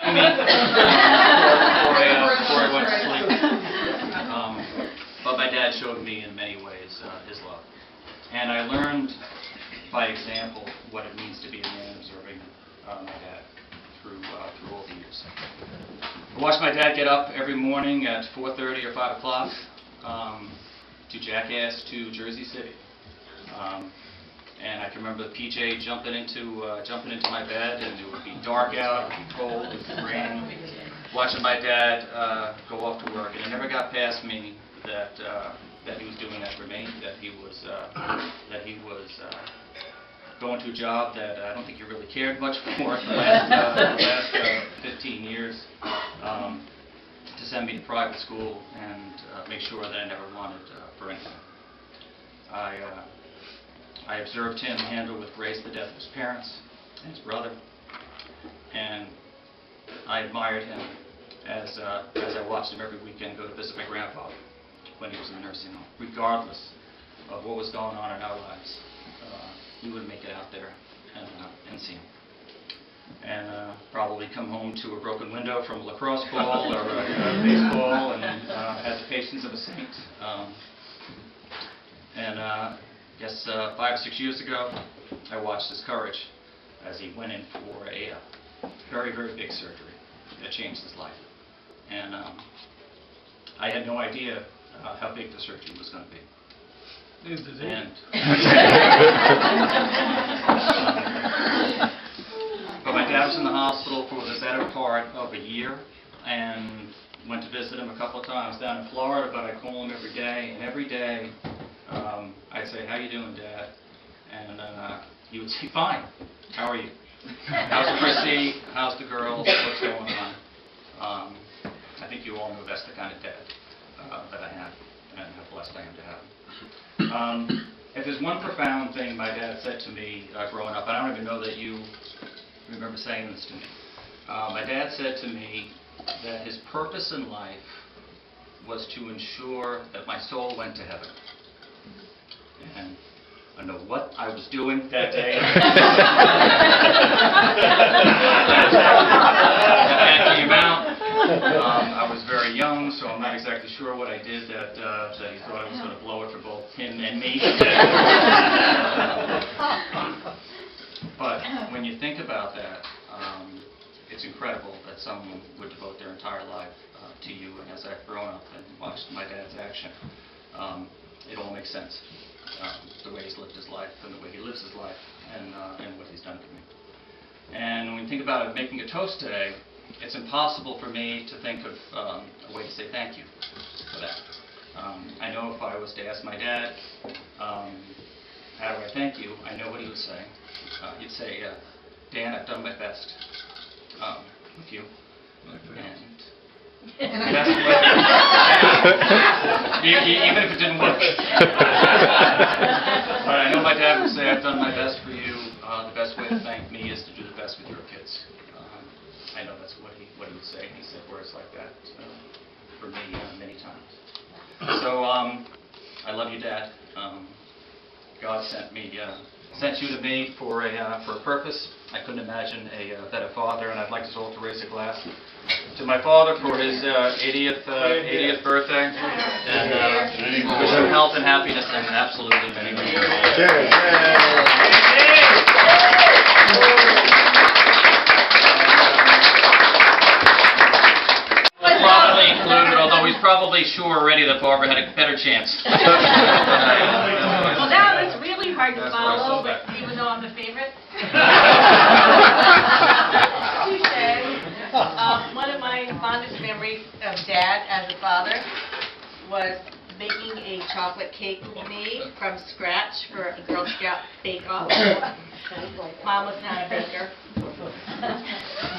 before I went to sleep. But my dad showed me in many ways his love. And I learned by example what it means to be a man observing my dad through all the years. I watched my dad get up every morning at 4:30 or 5 o'clock to jackass to Jersey City. And I can remember the PJ jumping into my bed, and it would be dark out, it would be cold, it would be raining. Watching my dad go off to work, and it never got past me that he was doing that for me, that he was going to a job that I don't think he really cared much for the last 15 years, to send me to private school and make sure that I never wanted for anything. I observed him handle with grace the death of his parents and his brother, and I admired him as I watched him every weekend go to visit my grandfather when he was in the nursing home. Regardless of what was going on in our lives, he would make it out there and see him. And probably come home to a broken window from a lacrosse ball or a baseball, and had the patience of a saint. Yes, 5 or 6 years ago, I watched his courage as he went in for a very, very big surgery that changed his life. And I had no idea how big the surgery was going to be. And but my dad was in the hospital for the better part of a year, and went to visit him a couple of times down in Florida, but I call him every day, and every day I'd say, "How you doing, Dad?" And he would say, "Fine. How are you? How's Chrissy? How's the girls? What's going on?" I think you all know that's the kind of dad that I have, and how blessed I am to have him. If there's one profound thing my dad said to me growing up, and I don't even know that you remember saying this to me. My dad said to me that his purpose in life was to ensure that my soul went to heaven. And I don't know what I was doing that day. That came out. I was very young, so I'm not exactly sure what I did that he thought I was going to blow it for both him and me. But when you think about that, it's incredible that someone would devote their entire life to you. And as I've grown up and watched my dad's action, it all makes sense. The way he's lived his life and the way he lives his life and what he's done to me. And when you think about it, making a toast today, it's impossible for me to think of a way to say thank you for that. I know if I was to ask my dad, how do I thank you, I know what he would say. He'd say, Dan, I've done my best with you. And that's the way, even if it didn't work. But I know my dad would say, I've done my best for you. The best way to thank me is to do the best with your kids. I know that's what he would say. He said words like that for me many times. So I love you, Dad. God sent you to me for a purpose. I couldn't imagine a better father, and I'd like us all to raise a glass to my father for his 80th birthday, and wish him health and happiness and absolutely many more years. Probably included, although he's probably sure already that Barbara had a better chance. Well, that was really hard to follow, but even though I'm the favorite. One of my fondest memories of Dad as a father was making a chocolate cake with me from scratch for a Girl Scout bake-off. Mom was not a baker.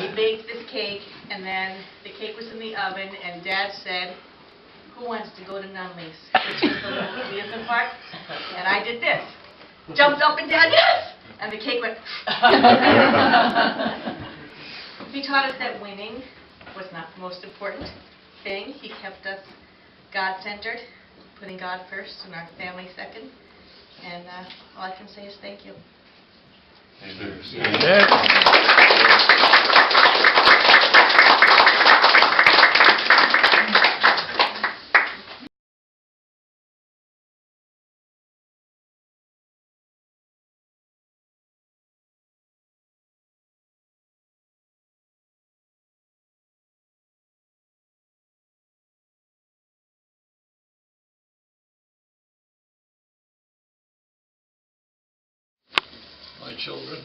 We baked this cake, and then the cake was in the oven, and Dad said, "Who wants to go to Nunley's?" which is the little amusement park. And I did this. Jumped up and down, yes! And the cake went. He taught us that winning was not the most important thing. He kept us God-centered, putting God first and our family second. And all I can say is thank you. Amen. my children,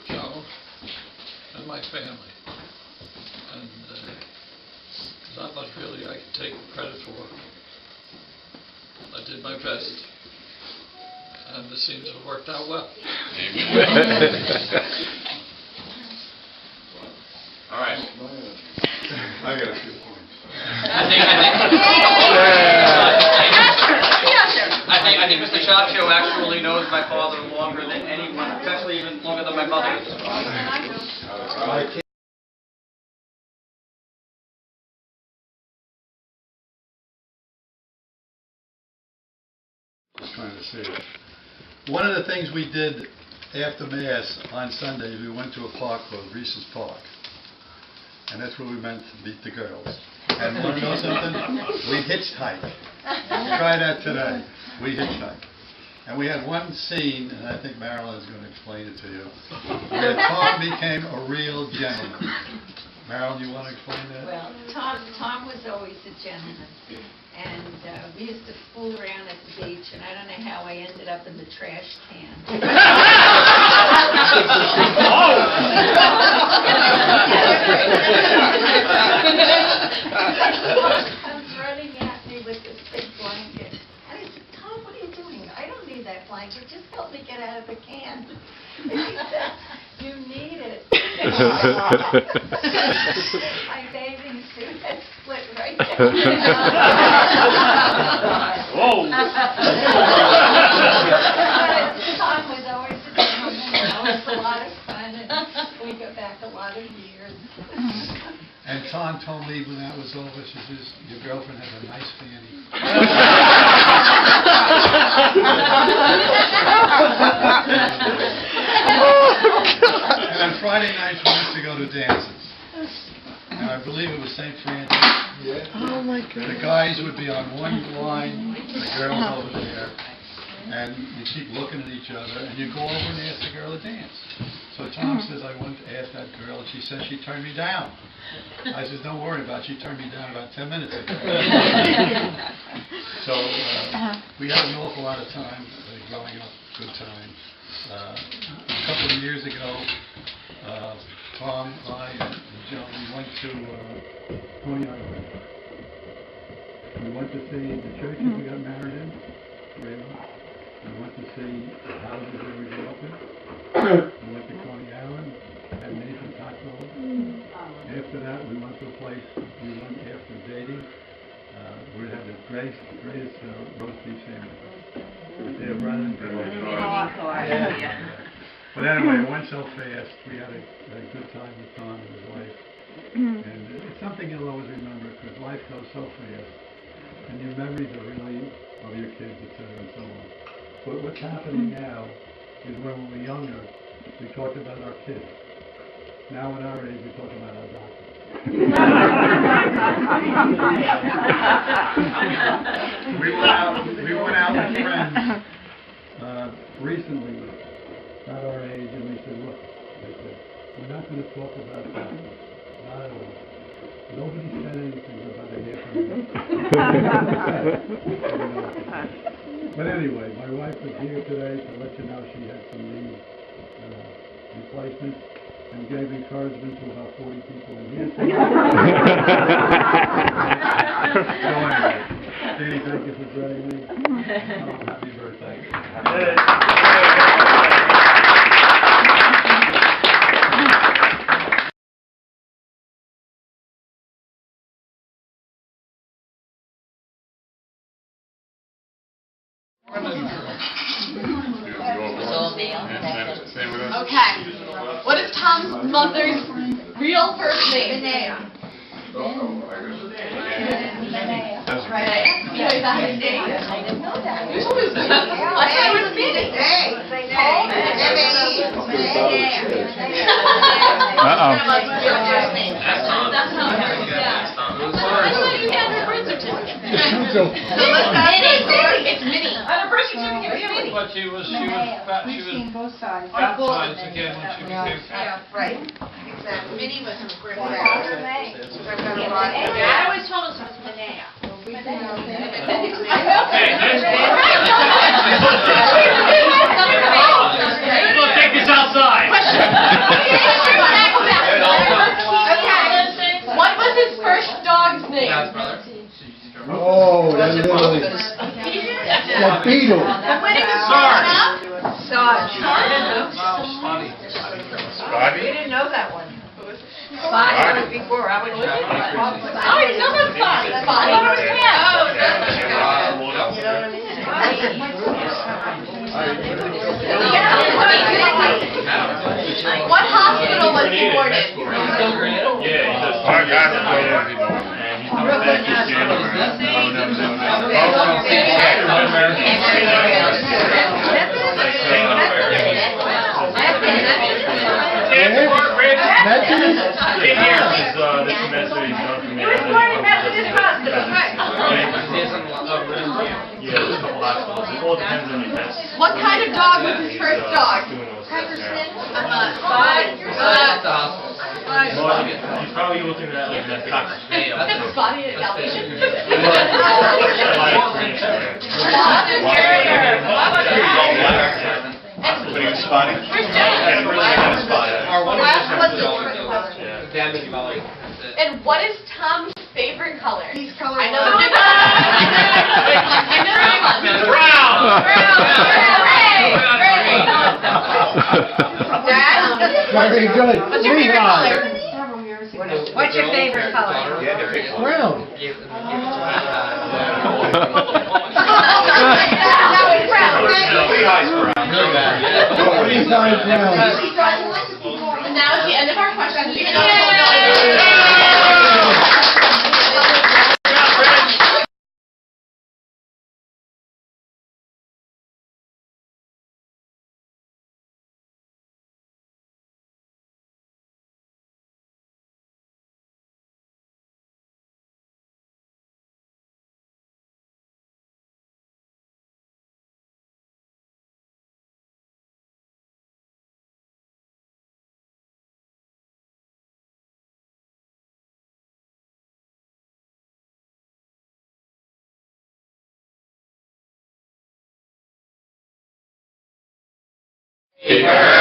Joan, and my family. And not much really I can take credit for. I did my best, and it seems to have worked out well. All right. I got a few points. I think Mr. Chacho actually knows my father longer than anyone, especially even longer than my mother. Just trying to see it. One of the things we did after Mass on Sundays, we went to a park called Reese's Park. And that's where we meant to meet the girls. And want to know something? We hitchhiked. Try that today. We hitchhiked. And we had one scene, and I think Marilyn is going to explain it to you, where Tom became a real gentleman. Marilyn, you want to explain that? Well, Tom was always a gentleman, and we used to fool around at the beach, and I don't know how I ended up in the trash can. Comes running at me with this big blanket, and I said, "Tom, what are you doing? I don't need that blanket. Just help me get out of the can." And he said, "You need it." My bathing suit had split right down. Whoa! Tom was always a gentleman. It was a lot of fun, and we go back a lot of years. And Tom told me when that was over, she says, your girlfriend has a nice fanny. And on Friday nights we used to go to dances. And I believe it was St. Francis. Oh my God. The guys would be on one line, the girls over there, and you keep looking at each other, and you go over and ask the girl to dance. So Tom says, I went to ask that girl, and she says she turned me down. I says, don't worry about it, she turned me down about 10 minutes ago. So we had an awful lot of time growing up, good time. A couple of years ago, Tom, I, and Joe, we went to Coney Island. We went to see the churches we got married in, really. We went to see the houses where we grew up in. We went to Coney Island, had Nathan's Hot Dog. After that, we went to a place, we went after dating. We had the greatest roast beef sandwich. Yeah, Brennan. But anyway, it went so fast. We had a good time with Tom and his wife. And it's something you'll always remember because life goes so fast. And your memories are really of your kids, etc. and so on. But what's happening now is when we were younger, we talked about our kids. Now at our age, we talk about our doctors. We went out with friends recently at our age, and they said, look, we're not going to talk about doctors. Not at all. Nobody said anything about a half a minute. But anyway, my wife was here today to let you know she had some knee replacements and gave encouragement to about 40 people in here. So anyway, Danny, thank you for joining me. Happy birthday. Okay. What is Tom's mother's real first name? That's right. Yeah, is that his name? I didn't know that. I thought it was Minnie. That's not her. Yeah. I thought you had her birth certificate. It's Minnie. On her birth certificate, it's Minnie. But she was both sides. baptized again when she became Yeah, right. Exactly. Minnie was her I always told us it was Minnie. Okay, next one. What was his first dog's name? Oh, that little, that beetle. And when he was Sarge. growing up, Sarge. Funny. We didn't know that one. Spotty was before, I was. oh, you know that's Spotty. Spotty was cat. You know what I mean? What hospital was he born in? What kind of dog was his first dog? He's probably looking at like that cock. Spotty and Dalmatian. But he was spotty. And what is Tom's favorite color? He's colorblind. I know the difference. I know the difference. Brown. Dad? Very good. What's your favorite color? What's your favorite color? Brown. Now it's brown. These eyes brown. And now is the end of our questions. Happy birthday.